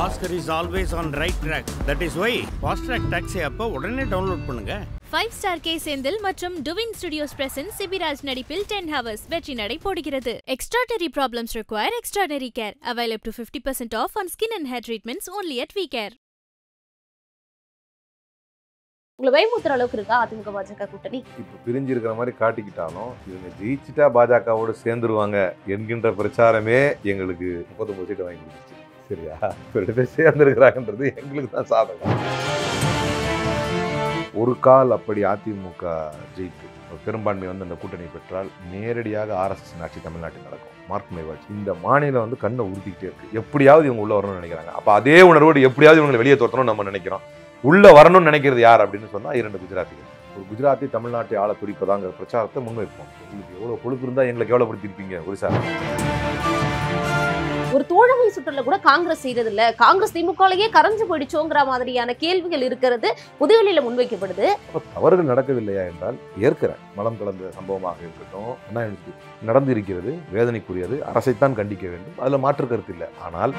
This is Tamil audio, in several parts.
Oscar is always on right track. That is why Fast Track Taxi app உடனே டவுன்லோட் பண்ணுங்க. 5-star K செந்தில் மற்றும் Duvin Studios presents சிபிராஜ் நடிப்பில் 10 hours வெற்றி நடை போடுகிறது. Extraordinary problems require extraordinary care. Avail up to 50% off on skin and hair treatments only at VCare. உங்களை பயமுறுத்துற அளவுக்கு இருக்கா அதிமுக பாஜக கூட்டணி? இப்போ பிரிஞ்சு இருக்கிற மாதிரி காட்டிக்கிட்டாலும் இவங்க ஜெயிச்சுட்டா பாஜகவோடு சேர்ந்துருவாங்க என்கின்ற பிரச்சாரமே எங்களுக்கு 39 சீட்டை வாங்கி கொடுத்துச்சு. சரியா, இப்போ 2 பேர் சேர்ந்துருக்கிறாங்கன்றது எங்களுக்கு தான் சாதகம். ஒரு கால் அப்படி அதிமுக ஜெயித்து பெரும்பான்மை வந்து அந்த கூட்டணி பெற்றால் நேரடியாக RSS ஆட்சி தமிழ்நாட்டில் நடக்கும். Mark my words. இந்த மாநிலம் வந்து கண்ணை உறுத்திக்கிட்டே இருக்கு. எப்படியாவது இவங்க உள்ள வரணும்னு நினைக்கிறாங்க. அப்போ அதே உணர்வோடு எப்படியாவது இவங்களை வெளியே தோற்றணும்னு நம்ம நினைக்கிறோம். உள்ள வரணும்னு நினைக்கிறது யார் அப்படின்னு சொன்னா 2 குஜராத்திகள். ஒரு குஜராத்தி தமிழ்நாட்டை ஆள துடிப்பதாங்கிற பிரச்சாரத்தை முன்வைப்போம். உங்களுக்கு எவ்வளவு பொழுது இருந்தா எங்களுக்கு எவ்வளவு படுத்திருப்பீங்க ஒரிசா. ஒரு தோழமை சுற்றுல கூட காங்கிரஸ் செய்யறது இல்ல, காங்கிரஸ் திமுகலயே கரைஞ்சு போயிடுச்சோங்கிற மாதிரியான கேள்விகள் இருக்கிறது புதுவெளியில முன்வைக்கப்படுது. தவறுகள் நடக்கவில்லையா என்றால் ஏற்கிறேன். மலம் கலந்த சம்பவமாக இருக்கட்டும், என்ன நடந்து இருக்கிறது, வேதனைக்குரியது, அரசைத்தான் கண்டிக்க வேண்டும், அதுல மாற்று கருத்து இல்லை. ஆனால்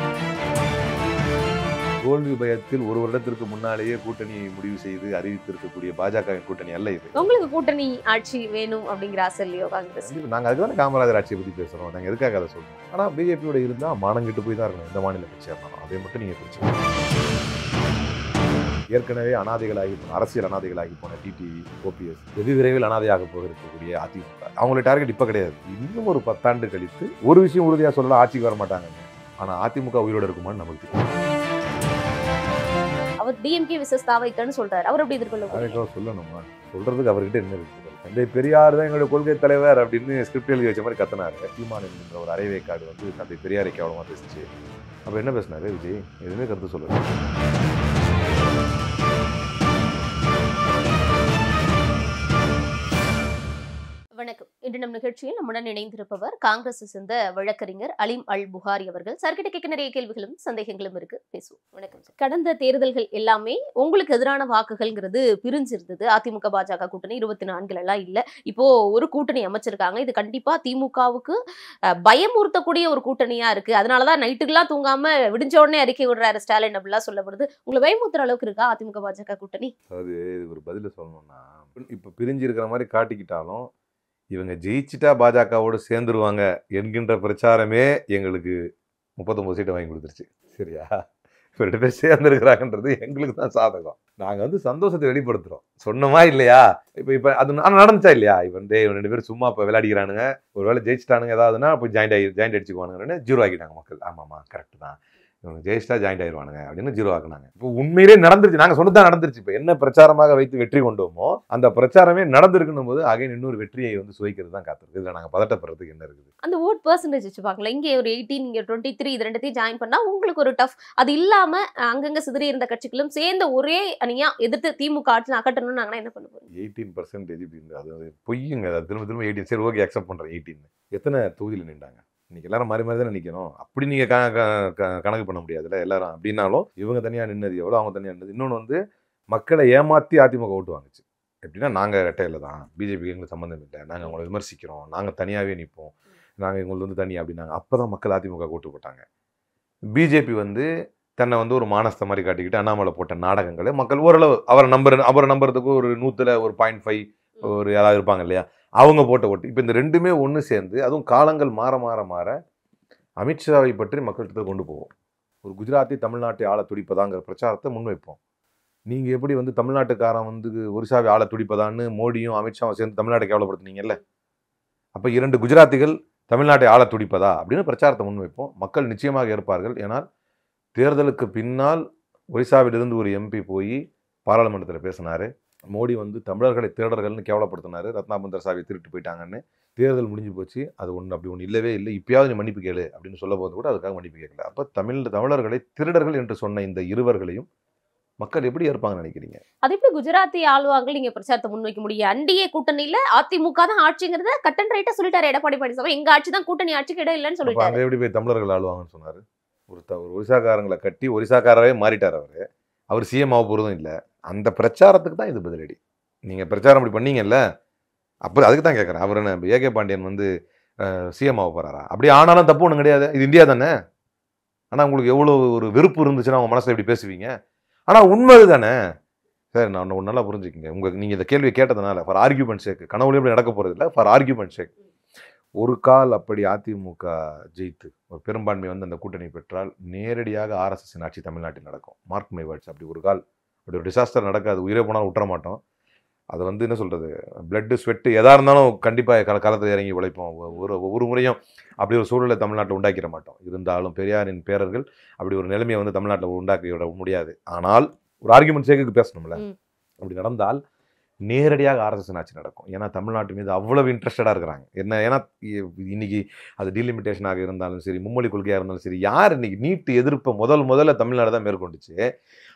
தோல்வி பயத்தில் ஒரு வருடத்திற்கு முன்னாலேயே கூட்டணியை முடிவு செய்து அறிவித்திருக்கக்கூடிய பாஜகவின் கூட்டணி அல்ல இது. உங்களுக்கு கூட்டணி ஆட்சி வேணும் அப்படிங்கிற ஆசை இல்லையோ காங்கிரஸ்? நாங்க அதுக்குதானே காமராஜர் ஆட்சியை பத்தி பேசுறோம். நாங்க எதுக்காக அதை சொல்றோம்? ஆனா பிஜேபியோட இருந்தா மானங்கிட்டு போய் தான் இருக்கணும். இந்த மாநிலத்தை சேர்ந்தாலும் அதை மட்டும் நீங்க பிடிச்சி. ஏற்கனவே அனாதைகளாகி அரசியல் அனாதைகளாகி போன டிடிவி, OPS வெகு விரைவில் அனாதையாக போக இருக்கக்கூடிய அதிமுக, அவங்களுடைய டார்கெட் இப்ப கிடையாது. இன்னும் ஒரு 10 ஆண்டு கழித்து ஒரு விஷயம் உறுதியா சொல்லலாம், ஆட்சிக்கு வர மாட்டாங்க. ஆனா அதிமுக உயிரோடு இருக்குமான்னு நமக்கு தெரியும். அவர் DMK விசஸ் தாவைக்கன்னு சொல்றாரு. அவர் எப்படி எதிர்கொள்ள சொல்லணுமா? சொல்றதுக்கு அவர்கிட்ட என்ன இருக்குது? தந்தை பெரியார் தான் எங்களுடைய கொள்கை தலைவர் அப்படின்னு ஸ்கிரிப்ட் எழுதி வச்ச மாதிரி கத்தினாரு. சீமான் என்கின்ற ஒரு அரைவேக்காடு வந்து தந்தை பெரியாரை கேவலமா பேசிச்சு. அப்ப என்ன பேசினாரு விஜய்? எதுவுமே கருத்து சொல்லுங்க. வணக்கம். இன்று நம் நிகழ்ச்சியில் நம்முடன் இணைந்திருப்பவர் காங்கிரஸ் சேர்ந்த வழக்கறிஞர் அலீம் அல் புகாரி அவர்கள். சார்கிட்ட கேட்க நிறைய கேள்விகளும் சந்தேகங்களும் இருக்கு, பேசுவோம். வணக்கம் சார். கடந்த தேர்தல்கள் எல்லாமே உங்களுக்கு எதிரான வாக்குகள்ங்கிறது பிரிஞ்சிருந்தது. அதிமுக பாஜக கூட்டணி 24 எல்லாம் இல்ல. இப்போ ஒரு கூட்டணி அமைச்சிருக்காங்க. இது கண்டிப்பா திமுகவுக்கு பயமுறுத்தக்கூடிய ஒரு கூட்டணியா இருக்கு. அதனாலதான் நைட்டுக்கெல்லாம் தூங்காம விடிஞ்ச உடனே அறிக்கை விடுறாரு ஸ்டாலின் அப்படிலாம் சொல்லப்படுது. உங்களை பயமுறுத்துற அளவுக்கு இருக்கா அதிமுக பாஜக கூட்டணி? அதாவது இது ஒரு பதில சொல்லணும்னா, இப்ப பிரிஞ்சு இருக்கிற மாதிரி காட்டிக்கிட்டாலும் இவங்க ஜெயிச்சுட்டா பாஜகவோடு சேர்ந்துருவாங்க என்கின்ற பிரச்சாரமே எங்களுக்கு 39 சீட்டை வாங்கி கொடுத்துருச்சு. சரியா, இப்போ 2 பேர் சேர்ந்துருக்கிறாங்கன்றது எங்களுக்கு தான் சாதகம். நாங்கள் வந்து சந்தோஷத்தை வெளிப்படுத்துகிறோம். சொன்னமா இல்லையா? இப்போ அது நடந்துச்சா இல்லையா? இப்போ 2 பேரும் சும்மா இப்போ விளையாடிக்கிறானுங்க, ஒரு வேளை ஜெயிச்சிட்டானுங்க ஏதாவதுன்னா இப்போ ஜாயிண்ட் அடிச்சுக்குவானுங்கன்னு 0 ஆக்கிட்டாங்க மக்கள். ஆமாம்மா கரெக்டு தான், இவங்க ஜெயிச்சிட்டா ஜாயிண்ட் ஆயிடுவானுங்க அப்படின்னு 0 ஆக்குனாங்க. இப்போ உண்மையிலே நடந்துருச்சு. நாங்கள் சொன்னதான் நடந்துருச்சு. இப்போ என்ன பிரச்சாரமாக வைத்து வெற்றி கொண்டோமோ அந்த பிரச்சாரமே நடந்திருக்குன்னும் போது அகைன் இன்னொரு வெற்றியை வந்து சுவைக்கிறது தான் காத்திருக்கு. இதில் நாங்கள் பதட்டப்படுறதுக்கு என்ன இருக்குது? அந்த ஓட் பெர்சன்டேஜ் வச்சு பார்க்கலாம். இங்கே ஒரு 18, இங்கே 23, இது 2த்தையும் ஜாயின் பண்ணா உங்களுக்கு ஒரு டஃப். அது இல்லாம அங்கங்க சிதறி இருந்த கட்சிகளும் சேர்ந்த ஒரே அணியா எதிர்த்து திமுக ஆட்சி அகட்டணும்னு நாங்கள் என்ன பண்ண போறோம்? 18% அது பொய்யுங்க. அது திரும்ப 18. சரி, ஓகே, அக்செப்ட் பண்றேன். 18 எத்தனை தொகுதியில் நின்றாங்க? இன்னைக்கு எல்லாரும் மாறி மாறி தானே நிற்கணும். அப்படி நீங்க கணக்கு பண்ண முடியாதுல்ல. எல்லாரும் அப்படின்னாலும் இவங்க தனியா நின்னது எவ்வளோ, அவங்க தனியா நின்னது. இன்னொன்று வந்து மக்களை ஏமாத்தி அதிமுக ஓட்டு வாங்குச்சு. எப்படின்னா, நாங்கள் ரெட்டையில தான், பிஜேபிக்கு எங்களுக்கு சம்மந்தம் இல்லை, நாங்கள் அவங்களை விமர்சிக்கிறோம், நாங்கள் தனியாகவே நிற்போம், நாங்கள் எங்களுக்கு வந்து தனியாக அப்படின்னாங்க. அப்போ தான் மக்கள் அதிமுக ஓட்டு போட்டாங்க. பிஜேபி வந்து தன்னை வந்து ஒரு மானஸ்த மாதிரி காட்டிக்கிட்டு அண்ணாமலை போட்ட நாடகங்களை மக்கள் ஓரளவு அவரை நம்புறதுக்கு ஒரு 100ல் ஒரு 0.5 ஒரு யாராவது இருப்பாங்க இல்லையா, அவங்க போட்ட ஓட்டு. இப்போ இந்த 2மே ஒன்று சேர்ந்து, அதுவும் காலங்கள் மாற மாற மாற அமித்ஷாவை பற்றி மக்கள்கிட்ட கொண்டு போவோம். ஒரு குஜராத்தி தமிழ்நாட்டை ஆள துடிப்பதாங்கிற பிரச்சாரத்தை முன்வைப்போம். நீங்கள் எப்படி வந்து தமிழ்நாட்டுக்காரன் வந்து ஒரிசாவை ஆள துடிப்பதான்னு மோடியும் அமித்ஷாவும் சேர்ந்து தமிழ்நாட்டை கேவலப்படுத்துனீங்கல்ல, அப்போ 2 குஜராத்திகள் தமிழ்நாட்டை ஆள துடிப்பதா அப்படின்னு பிரச்சாரத்தை முன்வைப்போம். மக்கள் நிச்சயமாக ஏற்பார்கள். ஏன்னால் தேர்தலுக்கு பின்னால் ஒரிசாவிலிருந்து ஒரு MP போய் பாராளுமன்றத்தில் பேசினாரு. மோடி வந்து தமிழர்களை திருடர்கள்னு கேவலப்படுத்தினாரு. ரத்னாபந்தர் சாவியை திருட்டு போயிட்டாங்கன்னு. தேர்தல் முடிஞ்சு போச்சு. அது அப்படி ஒன்று இல்லவே இல்லை. இப்பயாவது நீ மன்னிப்பு கேளு அப்படின்னு சொல்ல போது கூட அதுக்காக மன்னிப்பு கேட்கல. அப்போ தமிழர்களை திருடர்கள் என்று சொன்ன இந்த இருவர்களையும் மக்கள் எப்படி ஏற்பாங்கன்னு நினைக்கிறீங்க? அது எப்படி குஜராத்தி ஆளுவாங்க நீங்க பிரச்சாரத்தை முன்வைக்க முடியும்? NDA கூட்டணியில அதிமுக தான் ஆட்சிங்கிறத கட் அண்ட் ரைட்டா சொல்லிட்டாரு எடப்பாடி பழனிசாமி. எங்க ஆட்சி தான் கூட்டணி ஆட்சிக்கு இடம் இல்லைன்னு சொல்லிட்டாரு. அங்கே எப்படி போய் தமிழர்கள் ஆளுவாங்கன்னு சொன்னாரு? ஒரு ஒரிசாக்காரங்களை கட்டி ஒரிசாக்காரவே மாறிட்டார். அவர் CM ஆக போகிறதும் இல்லை. அந்த பிரச்சாரத்துக்கு தான் இது பதிலடி. நீங்கள் பிரச்சாரம் அப்படி பண்ணீங்கல்ல, அப்புறம் அதுக்கு தான் கேட்குறேன். அவர் என்ன AK பாண்டியன் வந்து CM ஆக போகிறாரா? அப்படி ஆனாலும் தப்பு ஒன்றும் கிடையாது. இது இந்தியா தானே. ஆனால் உங்களுக்கு எவ்வளோ ஒரு வெறுப்பு இருந்துச்சுன்னா உங்கள் மனசில் எப்படி பேசுவீங்க? ஆனால் உண்மை தானே. சார் நான் ஒன்று நல்லா புரிஞ்சுக்கிங்க. நீங்கள் இந்த கேள்வியை கேட்டதுனால ஃபார் ஆர்கியூமெண்ட் சேக், கனவுலையும் இப்படி நடக்க போகிறது இல்லை, ஃபார் ஆர்கியூமெண்ட் சேக். ஒரு கால் அப்படி அதிமுக ஜெயித்து ஒரு பெரும்பான்மை வந்து அந்த கூட்டணி பெற்றால் நேரடியாக ஆர்எஸ்எஸ் ஆட்சி தமிழ்நாட்டில் நடக்கும். Mark my words. அப்படி ஒரு கால் அப்படி ஒரு டிசாஸ்டர் நடக்காது. உயிரே போனாலும் விட்டுற மாட்டோம். அதை வந்து என்ன சொல்கிறது, பிளட்டு ஸ்வெட்டு எதாக இருந்தாலும் கண்டிப்பாக காலத்தில் இறங்கி உழைப்போம். ஒவ்வொரு முறையும் அப்படி ஒரு சூழலை தமிழ்நாட்டில் உண்டாக்கிட மாட்டோம். இருந்தாலும் பெரியாரின் பேரர்கள் அப்படி ஒரு நிலைமையை வந்து தமிழ்நாட்டில் உண்டாக்கி விட முடியாது. ஆனால் ஒரு ஆர்கியூமெண்ட் சேக்குக்கு பேசணும்ல. அப்படி நடந்தால் நேரடியாக ஆர்எஸ்எஸ் ஆட்சி நடக்கும். ஏன்னா தமிழ்நாட்டு மீது அவ்வளவு இன்ட்ரெஸ்டடாக இருக்கிறாங்க. ஏன்னா இன்னைக்கு அது டீலிமிட்டேஷனாக இருந்தாலும் சரி, மும்மொழி கொள்கையாக இருந்தாலும் சரி, யார் இன்னைக்கு நீட்டு எதிர்ப்பை முதல்ல தமிழ்நாடு தான் மேற்கொண்டுச்சு.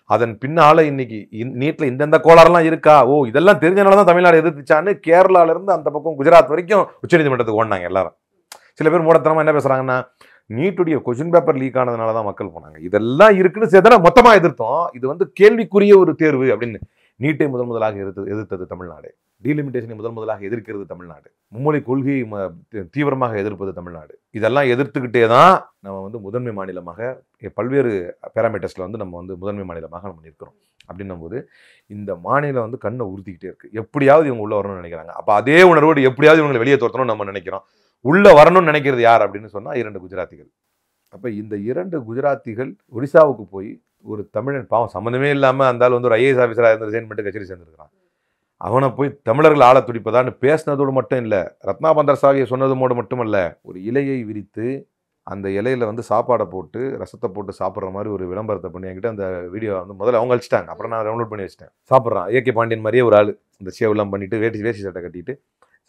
அதன் பின்னால இன்னைக்கு நீட்டில் இந்தந்த கோளாறுலாம் இருக்கா, இதெல்லாம் தெரிஞ்சனால தான் தமிழ்நாடு எதிர்த்துச்சான்னு கேரளாவிலேருந்து அந்த பக்கம் குஜராத் வரைக்கும் உச்சநீதிமன்றத்துக்கு ஓடினாங்க எல்லாரும். சில பேர் மூடத்தனமாக என்ன பேசுகிறாங்கன்னா, நீட்டுடைய கொஸ்டின் பேப்பர் லீக் ஆனதுனால தான் மக்கள் போனாங்க. இதெல்லாம் இருக்குன்னு சேர்த்தா மொத்தமாக எதிர்த்தோம். இது வந்து கேள்விக்குரிய ஒரு தேர்வு அப்படின்னு. நீட்டை முதலாக எதிர்த்தது தமிழ்நாடு. டீலிமிட்டேஷனை முதலாக எதிர்க்கிறது தமிழ்நாடு. மும்மொழி கொள்கையை தீவிரமாக எதிர்ப்பது தமிழ்நாடு. இதெல்லாம் எதிர்த்துக்கிட்டே தான் நம்ம வந்து முதன்மை மாநிலமாக பல்வேறு பேராமீட்டர்ஸில் வந்து நம்ம வந்து முதன்மை மாநிலமாக நம்ம நிற்கிறோம். அப்படின்னும் போது இந்த மாநிலம் வந்து கண்ணை உறுத்திக்கிட்டே இருக்கு. எப்படியாவது இவங்க உள்ள வரணும்னு நினைக்கிறாங்க. அப்போ அதே உணர்வோடு எப்படியாவது இவங்களை வெளியே தோற்றணும்னு நம்ம நினைக்கிறோம். உள்ள வரணும்னு நினைக்கிறது யார் அப்படின்னு சொன்னால் 2 குஜராத்திகள். அப்போ இந்த 2 குஜராத்திகள் ஒரிசாவுக்கு போய் ஒரு தமிழன் பாவம் சம்மந்தமே இல்லாமல் அந்த ஆள் வந்து ஒரு ஐஏஎஸ் ஆஃபீஸராக இருந்து ரிசைன் பண்ணிட்டு கச்சேரி சேர்ந்துருக்கிறான். அவனை போய் தமிழர்கள் ஆள துடிப்பதான்னு பேசினதோடு மட்டும் இல்லை, ரத்னாபந்தர் சாவியை சொன்னதோடு மட்டுமல்ல, ஒரு இலையை விரித்து அந்த இலையில வந்து சாப்பாடை போட்டு ரசத்தை போட்டு சாப்பிட்ற மாதிரி ஒரு விளம்பரத்தை பண்ணி என்கிட்ட அந்த வீடியோ வந்து முதல்ல அவங்க அழிச்சிட்டாங்க. அப்புறம் நான் டவுன்லோட் பண்ணி வச்சிட்டேன். சாப்பிட்றான் ஏகே பாண்டியன் மாதிரியே ஒரு ஆள் இந்த சேவெல்லாம் பண்ணிட்டு வேஷ்டி சட்டை கட்டிட்டு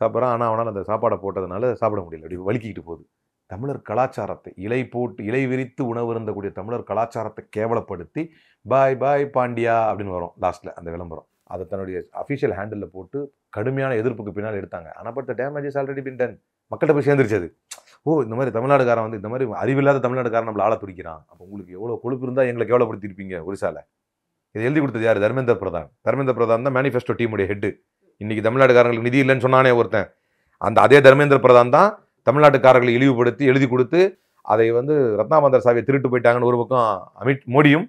சாப்பிட்றான். ஆனால் அவனால் அந்த சாப்பாடை போட்டதுனால சாப்பிட முடியல, அப்படி வலிக்கிட்டு போகுது. தமிழர் கலாச்சாரத்தை இலை விரித்து உணவு இருந்தக்கூடிய தமிழர் கலாச்சாரத்தை கேவலப்படுத்தி பாய் பாய் பாண்டியா அப்படின்னு வரும் லாஸ்ட்ல அந்த விளம்பரம். அதை தன்னுடைய அஃபிஷியல் ஹேண்டில் போட்டு கடுமையான எதிர்ப்புக்கு பின்னால் எடுத்தாங்க. ஆனால் but damages already bin ton. மக்கள்கிட்ட போய் சேர்ந்துருச்சு அது. இந்த மாதிரி தமிழ்நாடுக்காரன் வந்து இந்த மாதிரி அறிவில்லாத தமிழ்நாடுக்காரன் நம்மளை ஆள துடிக்கிறான். அப்போ உங்களுக்கு எவ்வளோ கொழுப்பு இருந்தால் எங்களை கேவலப்படுத்திருப்பீங்க ஒரிசால. இதை எழுதி கொடுத்தது யார்? தர்மேந்திர பிரதான் தான் மேனிஃபெஸ்டோ டீமுடைய ஹெட்டு. இன்னைக்கு தமிழ்நாடுக்காரங்களுக்கு நிதி இல்லைன்னு சொன்னானே ஒருத்தன், அதே தர்மேந்திர பிரதான் தான் தமிழ்நாட்டுக்காரர்களை இழிவுபடுத்தி எழுதி கொடுத்து அதை வந்து ரத்னாபந்தர் சாவியை திருட்டு போயிட்டாங்கன்னு ஒரு பக்கம் மோடியும்,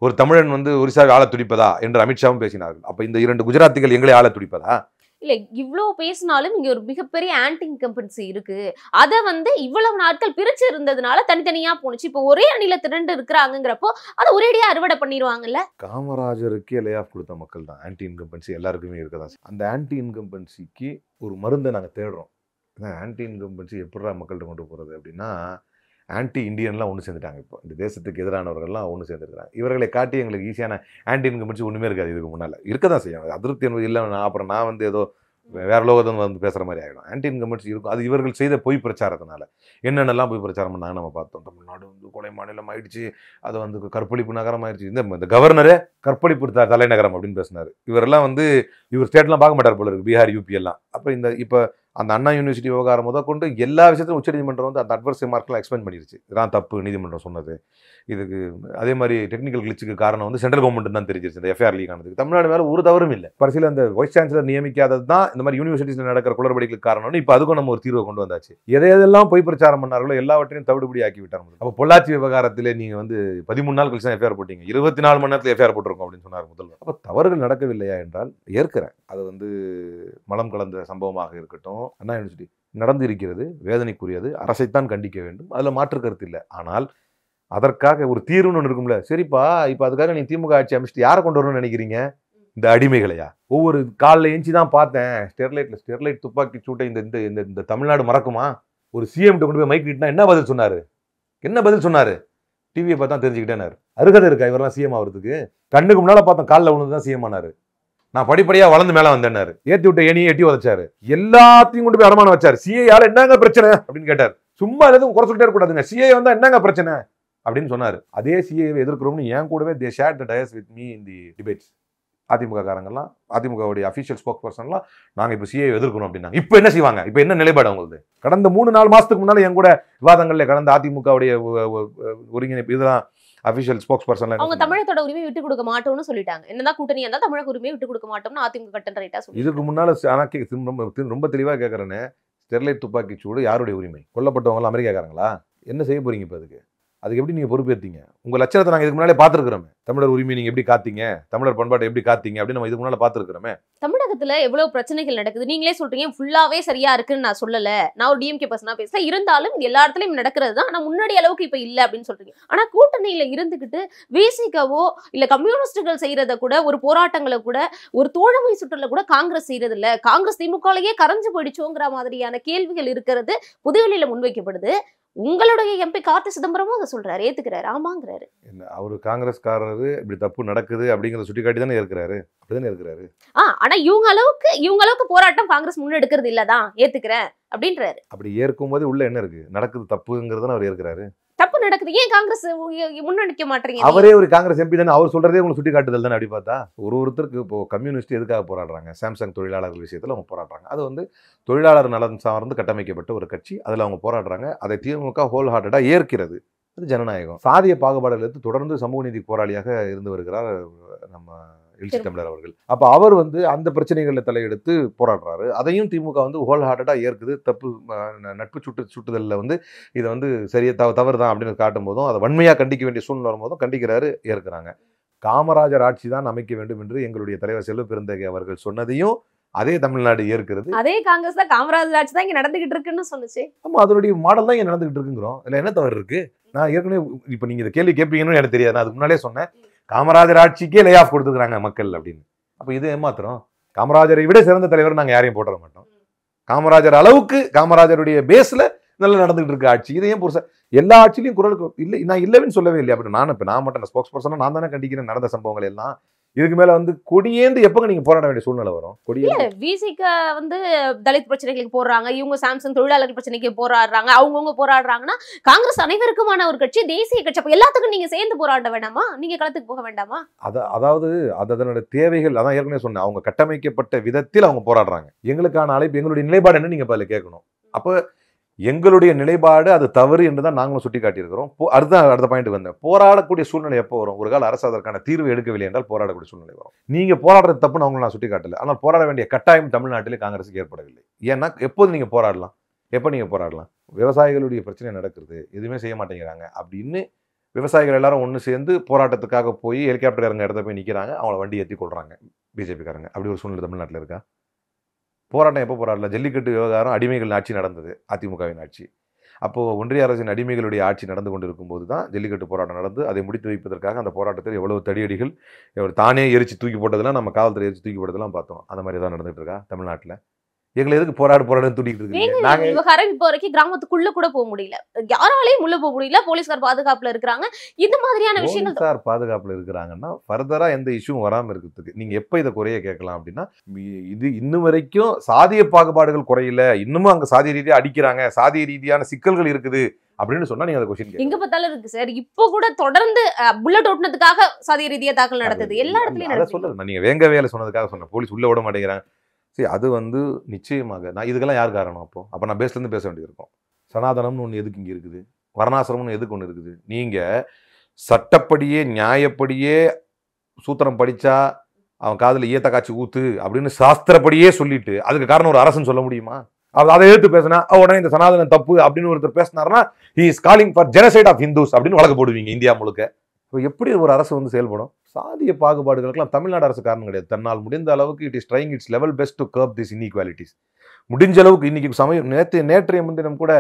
ஒரு தமிழன் வந்து ஒரிசாவை ஆள துடிப்பதா என்று அமித்ஷாவும் பேசினார்கள். அப்ப இந்த 2 குஜராத்திகள் எங்களை ஆள துடிப்பதா? இல்ல இவ்வளவு பேசினாலும் இங்க ஒரு மிகப்பெரிய ஆன்டி இன்கம்பன்சி இருக்கு. அதை வந்து இவ்வளவு நாட்கள் பிரிச்சு இருந்ததுனால தனித்தனியா போனுச்சு. இப்போ ஒரே அணில திரண்டு இருக்கிறாங்கிறப்போ அதை ஒரேடியா அறுவடை பண்ணிடுவாங்கல்ல. காமராஜருக்கு லே ஆஃப் கொடுத்த மக்கள் தான். ஆன்டி இன்கம்பன்சி எல்லாருக்குமே இருக்கதான். அந்த ஆன்டி இன்கம்பன்சிக்கு ஒரு மருந்தை நாங்கள் தேடுறோம். ஆன்டி இன்கம்பன்சி எப்படா மக்கள்கிட்ட கொண்டு போகிறது அப்படின்னா, ஆன்டி இண்டியன்லாம் ஒன்று சேர்ந்துட்டாங்க. இப்போ இந்த தேசத்துக்கு எதிரானவர்கள்லாம் ஒன்று சேர்ந்துருக்காங்க. இவர்களை காட்டி எங்களுக்கு ஈஸியான ஆன்டி இன்கம்பன்சி ஒன்றுமே இருக்காது. இதுக்கு முன்னால் இருக்க தான் செய்யும். அதிருப்தி என்பது இல்லை. அப்புறம் நான் வந்து ஏதோ வேற லோகத்தை வந்து பேசுகிற மாதிரி ஆகிடும். ஆன்டி இன்கம்பன்சி இருக்கும். அது இவர்கள் செய்த பொய் பிரச்சாரத்தினால என்னென்னலாம் பொய் பிரச்சாரம் பண்ணாங்க நம்ம பார்த்தோம். தமிழ்நாடு வந்து கொலை மாநிலம் ஆயிடுச்சு, அது வந்து கற்பழிப்பு நகரம் ஆயிடுச்சு. இந்த கவர்னரே கற்பழிப்பு தலைநகரம் அப்படின்னு பேசினார். இவரெல்லாம் வந்து இவர் ஸ்டேட்லாம் பார்க்க மாட்டார் போல இருக்கு, பீகார் யூபி எல்லாம். அப்போ இப்போ அந்த அண்ணா யூனிவர்சிட்டி விவகாரம் கொண்டு எல்லா விஷயத்தையும் உச்சநீதிமன்றம் வந்து அந்த அட்வர்ஸ் மார்க்லாம் எக்ஸ்பிளைன் பண்ணிருச்சு. இதான் தப்பு நீதிமன்றம் சொன்னது. இதுக்கு அதே மாதிரி டெக்னிக்கல் கிளிச்சுக்கு காரணம் வந்து சென்ட்ரல் கவர்மெண்ட் தான் தெரிஞ்சிருச்சு. இந்த எஃப்ஐஆர் லீக் ஆனதுக்கு தமிழ்நாடு மேலே ஒரு தவறும் இல்லை. பரிசீல அந்த வைஸ் சான்சலர் நியமிக்காதது தான் இந்த மாதிரி யூனிவர்சிட்டிஸில் நடக்கிற குளறுபடிகளுக்கு காரணம்னு இப்போ அதுக்கும் நம்ம ஒரு தீர்வை கொண்டு வந்தாச்சு. எதையெல்லாம் பொய் பிரச்சாரம் பண்ணார்களோ எல்லாவற்றையும் தவிடுபடி ஆக்கி விட்டாங்க. அப்போ பொள்ளாச்சி விவகாரத்தில் நீங்கள் வந்து 13 நாள் கழிச்சு தான் எஃப்ஐஆர் போட்டீங்க, 24 மணி நேரத்தில் எஃப்ஐஆர் போட்டிருக்கோம் அப்படின்னு சொன்னார் முதல்வர். அப்போ தவறுகள் நடக்கவில்லையா என்றால் ஏற்கிறேன். அது வந்து மலம் கலந்த சம்பவமாக இருக்கட்டும், அண்ணா யூனிவர்சிட்டி நடந்து இருக்கிறது, வேதனைக்குரியது, அரசைத்தான் கண்டிக்க வேண்டும், அதில் மாற்று கருத்து இல்லை. ஆனால் அதற்காக ஒரு தீர்வுன்னு ஒன்று இருக்கும்ல. சரிப்பா, இப்போ அதுக்காக நீ திமுக ஆட்சி அமைச்சிட்டு யாரை கொண்டு வரணும்னு நினைக்கிறீங்க? இந்த அடிமைகளையா? ஒவ்வொரு காலில் எஞ்சி தான் பார்த்தேன் ஸ்டெர்லைட் துப்பாக்கி சூட்டை இந்த தமிழ்நாடு மறக்குமா? ஒரு சிஎம் கொண்டு போய் மைக் கிட்டனா என்ன பதில் சொன்னாரு? டிவியை பார்த்தா தெரிஞ்சுக்கிட்டேனாரு. அருகதை இருக்கா இவரெல்லாம் சிஎம் ஆகிறதுக்கு? கண்ணுக்கு முன்னால பார்த்தோம் காலில் விழுந்து தான் சிஎம் ஆனாரு. நான் படிப்படியா வளர்ந்து மேல வந்தேன்னாரு. ஏத்தி விட்ட ஏனியை எட்டி வச்சாரு. எல்லாத்தையும் கொண்டு போய் அடமானம் வச்சாரு. சிஏயால என்னங்க பிரச்சனை அப்படின்னு கேட்டார். சும்மா எதுவும் குறை சொல்லிட்டே இருக்கக்கூடாதுங்க, சிஏ வந்தா என்னங்க பிரச்சனை அப்படின்னு சொன்னாரு. அதே சிஏவை எதிர்க்கிறோம்னு என் கூடவே they share the dais with me in the debates. AIADMK காரங்கெல்லாம், அதிமுகவுடைய அஃபிஷியல் ஸ்போக் பர்சன்லாம் நாங்கள் இப்போ சிஏ எதிர்க்கணும் அப்படின்னா இப்போ என்ன செய்வாங்க? இப்போ என்ன நிலைப்பாடு அவங்களுக்கு? கடந்த 3-4 மாசத்துக்கு முன்னால என் கூட விவாதங்கள்ல கடந்த அதிமுகவுடைய ஒருங்கிணைப்பு இதெல்லாம் அபிஷியல் ஸ்போக்ஸ் பர்சன் அவங்க தமிழகத்தோட உரிமை விட்டு கொடுக்க மாட்டோம்னு சொல்லிட்டாங்க. என்னதான் கூட்டணி இருந்தா தமிழக உரிமையை விட்டு கொடுக்க மாட்டோம்னு அதிமுக கட்டன் ரைட்டா சொல்லி. இதுக்கு முன்னால ரொம்ப தெளிவா கேட்கறேன்னு, ஸ்டெர்லைட் துப்பாக்கி சூடு யாருடைய உரிமை? கொல்லப்பட்டவங்க அமெரிக்காக்காரங்களா? என்ன செய்ய போறீங்க? இப்போ அதுக்கு அதுக்கு எப்படி நீங்கள் பொறுப்பேற்றீங்க? உங்கள் லட்சணத்தை நாங்கள் இதுக்கு முன்னாலே பார்த்துருக்குறோமே. தமிழர் உரிமையை நீங்கள் எப்படி காத்தீங்க, தமிழர் பண்பாட்டை எப்படி காத்தீங்க அப்படின்னு நம்ம இதுக்கு முன்னால் பார்த்துருக்குறோமே. தமிழகத்துல எவ்வளவு பிரச்சனைகள் நடக்குது, நீங்களே சொல்றீங்க ஃபுல்லாவே சரியா இருக்குன்னு நான் சொல்லல, நான் ஒரு டிஎம்கே பர்சனா பேசுறேன், இருந்தாலும் இது எல்லா இடத்துலயும் நடக்கிறது தான், ஆனா முன்னாடி அளவுக்கு இப்ப இல்ல அப்படின்னு சொல்றீங்க. ஆனா கூட்டணியில இருந்துகிட்டு விசிகவோ இல்ல கம்யூனிஸ்டுகள் செய்யறத கூட, ஒரு போராட்டங்களை கூட, ஒரு தோழமை சுற்றுல கூட காங்கிரஸ் செய்யறது இல்ல, காங்கிரஸ் திமுகலயே கரைஞ்சு போயிடுச்சோங்கிற மாதிரியான கேள்விகள் இருக்கிறது புதுவெளியில முன்வைக்கப்படுது. உங்களுடைய எம்பி கார்த்தி சிதம்பரமும் அதை சொல்றாரு, ஏத்துக்கிறாரு, ஆமாங்கிறாரு. அவரு காங்கிரஸ்காரரு இப்படி தப்பு நடக்குது அப்படிங்கிறத சுட்டி காட்டி தானே இருக்கிறாரு, அப்படிதானே இருக்கிறாரு. ஆனா இவங்க அளவுக்கு போராட்டம் காங்கிரஸ் முன்னெடுக்கிறது இல்லதான், ஏத்துக்கிறேன் அப்படின்றாரு. அப்படி ஏற்கும் போது உள்ள என்ன இருக்கு, நடக்குது தப்புங்கிறத அவர் ஏற்கிறாரு. தப்பு நடக்குது, ஏன் காங்கிரஸ் முன்னெடுக்க மாட்டீங்க? அவரே ஒரு காங்கிரஸ் எம்பி தானே, அவர் சொல்றதே உங்களுக்கு சுட்டி காட்டுதல் தானே. அப்படி பார்த்தா ஒருத்தருக்கு இப்போ கம்யூனிஸ்ட் எதுக்காக போராடுறாங்க, சாம்சங் தொழிலாளர்கள் விஷயத்துல அவங்க போராடுறாங்க. அது வந்து தொழிலாளர் நலன் சார்ந்து கட்டமைக்கப்பட்ட ஒரு கட்சி, அதுல அவங்க போராடுறாங்க. அதை திமுக ஹோல் ஹார்ட்டடா ஏற்கிறது. அது ஜனநாயகம். சாதிய பாகுபாடுகள் எடுத்து தொடர்ந்து சமூக நீதி போராளியாக இருந்து வருகிறார் நம்ம எழுச்சி தமிழர் அவர்கள். அப்ப அவர் வந்து அந்த பிரச்சனைகளை தலையெடுத்து போராடுறாரு. அதையும் திமுக வந்து ஹோல் ஹார்ட்டடா ஏற்குது. தப்பு, நட்பு சுட்டுதல்ல வந்து இதை வந்து சரியா தவறு தான் அப்படின்னு காட்டும் போதும், அதை வன்மையா கண்டிக்க வேண்டிய சூழ்நிலை வரும்போதும் கண்டிக்கிறாரு, ஏற்கிறாங்க. காமராஜர் ஆட்சி தான் அமைக்க வேண்டும் என்று எங்களுடைய தலைவர் செல்வ பெருந்தகை அவர்கள் சொன்னதையும் அதே தமிழ்நாடு ஏற்கிறது. அதே காங்கிரஸ் தான் காமராஜர் ஆட்சி தான் இங்க நடந்துகிட்டு இருக்குன்னு சொன்னுச்சு. ஆமா, அதனுடைய மாடல் தான் இங்க நடந்துகிட்டு இருக்குங்கிறோம். இதுல என்ன தவறு இருக்கு? நான் ஏற்கனவே இப்ப நீங்க இந்த கேள்வி கேட்பீங்கன்னு எனக்கு தெரியாது. நான் அதுக்கு முன்னாலே சொன்னேன், காமராஜர் ஆட்சிக்கே லே ஆஃப் கொடுத்துருக்காங்க மக்கள் அப்படின்னு. அப்ப இது ஏமாத்திரம். காமராஜரை விட சிறந்த தலைவர் நாங்க யாரையும் போட்டுற மாட்டோம். காமராஜர் அளவுக்கு காமராஜருடைய பேஸ்ல நல்லா நடந்துகிட்டு இருக்க ஆட்சி. இதையும் புதுசா எல்லா ஆட்சியிலையும் குரலுக்கு இல்லை, நான் இல்லைன்னு சொல்லவே இல்லை. அப்படி நான் மட்டும் ஸ்போக்ஸ் பர்சனா நான் தானே கண்டிக்கிறேன் நடந்த சம்பவங்கள் எல்லாம். இதுக்கு மேல வந்து கொடியேந்து எப்பங்க நீங்க போராட வேண்டிய சூழ்நிலை வரும்? விசிக வந்து தலித் பிரச்சனைகளுக்கு போடுறாங்க, இவங்க சாம்சங் தொழிலாளர்கள் பிரச்சனைக்கு போராடுறாங்க, அவங்கவுங்க போராடுறாங்கன்னா காங்கிரஸ் அனைவருக்குமான ஒரு கட்சி, தேசிய கட்சி. அப்ப எல்லாத்துக்கும் நீங்க சேர்ந்து போராட வேண்டாமா? நீங்க களத்துக்கு போக வேண்டாமா? அதாவது அதனோட தேவைகள் அதான் ஏற்கனவே சொன்னேன். அவங்க கட்டமைக்கப்பட்ட விதத்தில் அவங்க போராடுறாங்க. எங்களுக்கான அழைப்பு, எங்களுடைய நிலைப்பாடு என்ன நீங்க அதுல கேட்கணும். அப்ப எங்களுடைய நிலைப்பாடு அது தவறு என்றுதான் நாங்களும் சுட்டி காட்டியிருக்கிறோம். அடுத்த பாயிண்ட் வந்தேன். போராடக்கூடிய சூழ்நிலை எப்போ வரும்? ஒரு கால அரசு அதற்கான தீர்வு எடுக்கவில்லை என்றால் போராடக்கூடிய சூழ்நிலை வரும். நீங்க போராடுறது தப்புன்னு அவங்களை நான் சுட்டி காட்டல. ஆனால் போராட வேண்டிய கட்டாயம் தமிழ்நாட்டிலே காங்கிரஸுக்கு ஏற்படவில்லை. ஏன்னா எப்போது நீங்க போராடலாம், எப்போ நீங்க போராடலாம்? விவசாயிகளுடைய பிரச்சனை நடக்குது, எதுவுமே செய்ய மாட்டேங்கிறாங்க அப்படின்னு விவசாயிகள் எல்லாரும் ஒன்று சேர்ந்து போராட்டத்துக்காக போய் ஹெலிகாப்டர் இறங்க இடத்த போய் நிற்கிறாங்க, அவங்கள வண்டி ஏற்றி கொள்றாங்க பிஜேபிக்காரங்க. அப்படி ஒரு சூழ்நிலை தமிழ்நாட்டில் இருக்கா? போராட்டம் எப்போ போராடல? ஜல்லிக்கட்டு விவகாரம் அடிமைகள் ஆட்சி நடந்தது, அதிமுகவின் ஆட்சி. அப்போது ஒன்றிய அரசின் அடிமைகளுடைய ஆட்சி நடந்து கொண்டிருக்கும் போது தான் ஜல்லிக்கட்டு போராட்டம் நடந்து அதை முடித்து வைப்பதற்காக அந்த போராட்டத்தில் எவ்வளவு தடியடிகள், தானே எரிச்சு தூக்கி போட்டதெல்லாம் நம்ம காவல்துறை எரிச்சு தூக்கி போட்டதெல்லாம் பார்த்தோம். அந்த மாதிரி தான் நடந்துட்டு இருக்கா தமிழ்நாட்டில்? எங்களை எதுக்கு போராடுன்னு தூக்கிட்டு இருக்கீங்க? விவகாரம் இப்போ வரைக்கும் கிராமத்துக்குள்ள கூட போக முடியல, யாராலையும் உள்ள போக முடியல, போலீஸ்கார் பாதுகாப்புல இருக்கிறாங்க. இந்த மாதிரியான விஷயங்கள் போலீஸ்கார் பாதுகாப்புல இருக்கிறாங்கன்னா ஃபர்தரா எந்த இஷ்யூவும் வராம இருக்கிறதுக்கு நீங்க எப்ப இதை குறைய கேட்கலாம் அப்படின்னா, இது இன்னும் வரைக்கும் சாதிய பாகுபாடுகள் குறையல, இன்னமும் அங்க சாதிய ரீதியா அடிக்கிறாங்க, சாதிய ரீதியான சிக்கல்கள் இருக்குது அப்படின்னு சொன்னா நீங்க அதை கொஸ்டின் எங்க பார்த்தாலும் இருக்கு சார். இப்போ கூட தொடர்ந்து புல்லட் ஓட்டுனதுக்காக சாதிய ரீதியா தாக்கல் நடக்குது, எல்லா இடத்துலயும் சொல்லுங்க. நீங்க வேங்க வேலை சொன்னதுக்காக சொன்னேன், போலீஸ் உள்ள விட மாட்டேங்கிறாங்க. சரி, அது வந்து நிச்சயமாக நான் இதுக்கெல்லாம் யார் காரணம்? அப்போ நான் பேஸ்லேருந்து பேச வேண்டியிருக்கும். சனாதனம்னு ஒன்று எதுக்கு இங்கே இருக்குது, வர்ணாசிரமம்னு எதுக்கு ஒன்று இருக்குது? நீங்கள் சட்டப்படியே நியாயப்படியே சூத்திரம் படித்தா அவன் காதில் ஈயத்த காய்ச்சி ஊத்து அப்படின்னு சாஸ்திரப்படியே சொல்லிட்டு அதுக்கு காரணம் ஒரு அரசுன்னு சொல்ல முடியுமா? அதை எடுத்து பேசினா உடனே இந்த சனாதனம் தப்பு அப்படின்னு ஒருத்தர் பேசினாருன்னா he is calling for genocide of Hindus அப்படின்னு வழக்கு போடுவீங்க இந்தியா முழுக்க. இப்போ எப்படி ஒரு அரசு வந்து செயல்படும்? சாதிய பாகுபாடுகளுக்கெல்லாம் தமிழ்நாடு அரசு காரணம் கிடையாது. தன்னால் முடிந்த அளவுக்கு it is trying its level best to curb this inequalities. முடிஞ்ச அளவுக்கு இன்னைக்கு நேற்றைய முன்தினம் கூட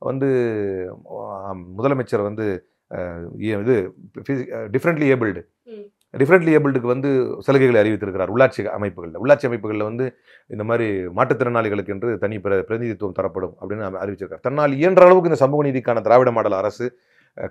வந்து முதலமைச்சர் வந்து இது டிஃப்ரெண்ட்லி ஏபிள்டுக்கு வந்து சலுகைகளை அறிவித்திருக்கிறார். உள்ளாட்சி அமைப்புகளில் வந்து இந்த மாதிரி மாற்றுத்திறனாளிகளுக்கு என்று தனி பிரதிநிதித்துவம் தரப்படும் அப்படின்னு அறிவிச்சிருக்கார். தன்னால் இயன்ற அளவுக்கு இந்த சமூக நீதிக்கான திராவிட மாடல் அரசு,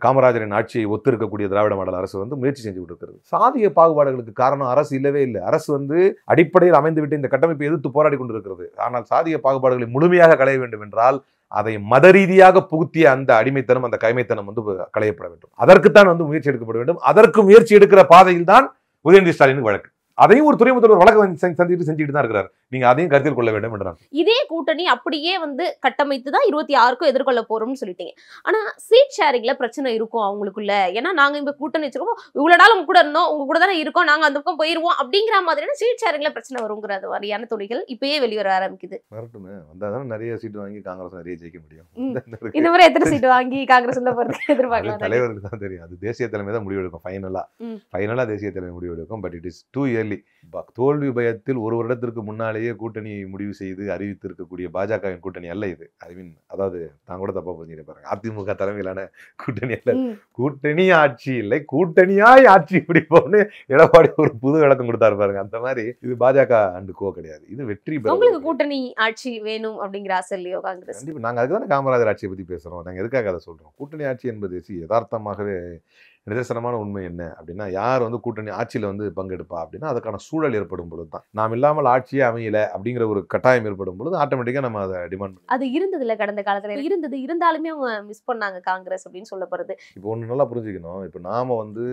காமராஜரின் ஆட்சியை ஒத்திருக்கக்கூடிய திராவிட மாடல் அரசு வந்து முயற்சி செஞ்சு கொண்டிருக்கிறது. சாதிய பாகுபாடுகளுக்கு காரணம் அரசு இல்லவே இல்லை. அரசு வந்து அடிப்படையில் அமைந்துவிட்டு இந்த கட்டமைப்பை எதிர்த்து போராடி கொண்டிருக்கிறது. ஆனால் சாதிய பாகுபாடுகளை முழுமையாக களைய வேண்டும் என்றால் அதை மத ரீதியாக புகுத்திய அந்த அடிமைத்தனம், அந்த கைமைத்தனம் வந்து களையப்பட வேண்டும். அதற்குத்தான் வந்து முயற்சி எடுக்கப்பட வேண்டும். அதற்கு முயற்சி எடுக்கிற பாதையில் தான் உதயநிதி ஸ்டாலினுக்கு வழக்கு. அதையும் ஒரு துறை முதல்வர் வழக்கு செஞ்சுட்டு தான் இருக்கிறார். நீங்க அதையும் கருத்தில் கொள்ள வேண்டும் என்றான். இதே கூட்டணி அப்படியே வந்து கட்டமைத்து தான் 26க்கும் எதிர்கொள்ள போறோம்னு சொல்லிட்டீங்க. ஆனா சீட் ஷேரிங்ல பிரச்சனை இருக்கும் அவங்களுக்குள்ள. ஏன்னா நாங்க இந்த கூட்டணி வச்சிருக்கோம், இவ்வளவு நாள் உங்க கூட இருந்தோம், உங்க கூட தானே இருக்கோம், நாங்க அந்த பக்கம் போயிருவோம் அப்படிங்கிற மாதிரியான சீட் ஷேரிங்ல பிரச்சனை வருங்கிற மாதிரியான துணிகள் இப்பயே வெளிவர ஆரம்பிக்குது. வரட்டுமே, வந்தாதானே நிறைய சீட் வாங்கி காங்கிரஸ் நிறைய ஜெயிக்க முடியும். இந்த முறை எத்தனை சீட் வாங்கி காங்கிரஸ் உள்ள போறதுக்கு எதிர்பார்க்கலாம்? தலைவருக்கு தான் தெரியும். அது தேசிய தலைமை தான் முடிவெடுக்கும். ஃபைனலா தேசிய தலைமை முடிவெடுக்கும். But it is too early. தோல்வி பயத்தில் ஒரு வருடத்திற்கு முன்னாலேயே கூட்டணியை முடிவு செய்து அறிவித்து இருக்கக்கூடிய பாஜகவின் கூட்டணி அல்ல இது. ஐ மீன், அதாவது நான் கூட தப்பா புரிஞ்சுக்க பாருங்க. அதிமுக தலைமையிலான கூட்டணி அல்ல, கூட்டணி ஆட்சி இல்லை, கூட்டணியாய் ஆட்சி பிடிப்போம்னு எடப்பாடி ஒரு புது விளக்கம் கொடுத்தாரு பாருங்க. அந்த மாதிரி இது பாஜக அண்டு கோ கிடையாது. இது வெற்றி பெற உங்களுக்கு கூட்டணி ஆட்சி வேணும் அப்படிங்கிற ஆசை இல்லையோ காங்கிரஸ்? கண்டிப்பா. நாங்க அதுக்குதானே காமராஜர் ஆட்சியை பத்தி பேசுறோம். நாங்க எதுக்காக அதை சொல்றோம்? கூட்டணி ஆட்சி என்பது யதார்த்தமாகவே நிதர்சனமான உண்மை என்ன அப்படின்னா, யார் வந்து கூட்டணி ஆட்சியில வந்து பங்கெடுப்பா அப்படின்னா, அதுக்கான சூழல் ஏற்படும் பொழுது தான். நாம் இல்லாமல் ஆட்சியே அமையல அப்படிங்கிற ஒரு கட்டாயம் ஏற்படும் பொழுது ஆட்டோமேட்டிக்கா நம்ம அதை டிமாண்ட் பண்ணி. அது இருந்தது இல்ல, கடந்த காலத்துல இருந்தது, இருந்தாலுமே அவங்க மிஸ் பண்ணாங்க காங்கிரஸ் அப்படின்னு சொல்லப்படுது. இப்போ ஒண்ணு நல்லா புரிஞ்சுக்கணும். இப்போ நாம வந்து